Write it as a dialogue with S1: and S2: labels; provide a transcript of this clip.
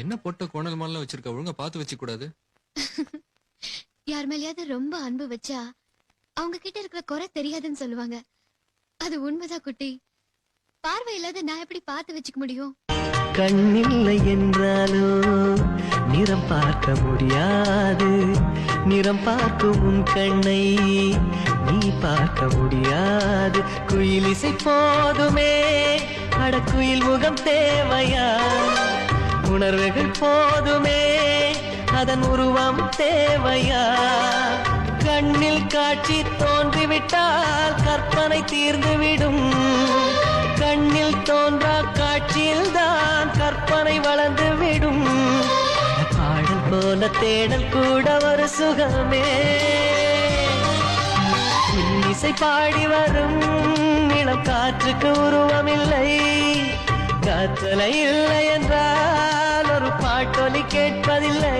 S1: என்ன பொட்ட கோணல் மாலாம் வச்சிருக்க, ஒழுங்கா பார்த்து வச்சு கூடாது?
S2: யார் மேலயாவது ரொம்ப அன்பு வச்சா அவங்க கிட்ட இருக்கிற குறை தெரியாதுன்னு சொல்லுவாங்க. அது உண்மைதான் குட்டி. பார்வை இல்லாத நான் எப்படி பார்த்து வச்சுக்க முடியும்?
S3: கண்ணில்லை என்றாலோ நிறம் பார்க்க முடியாது, நிறம் பார்க்கும் உன் கண்ணை நீ பார்க்க முடியாது. குயில் இசை போதுமே, அடக்குயில் முகம் தேவையா? உணர்வுகள் போதுமே, அதன் உருவம் தேவையா? கண்ணில் காட்சி தோன்றிவிட்டால் கற்பனை தீர்ந்துவிடும். கண்ணில் தோன்றா காட்சியில் தான் கற்பனை வளர்ந்து விடும். பாடல் போல தேடல் கூட ஒரு சுகமே. இசை பாடி வரும் இளம் காற்றுக்கு உருவமில்லை. காற்றலை இல்லை என்றால் ஒரு பாட்டொலி கேட்பதில்லை.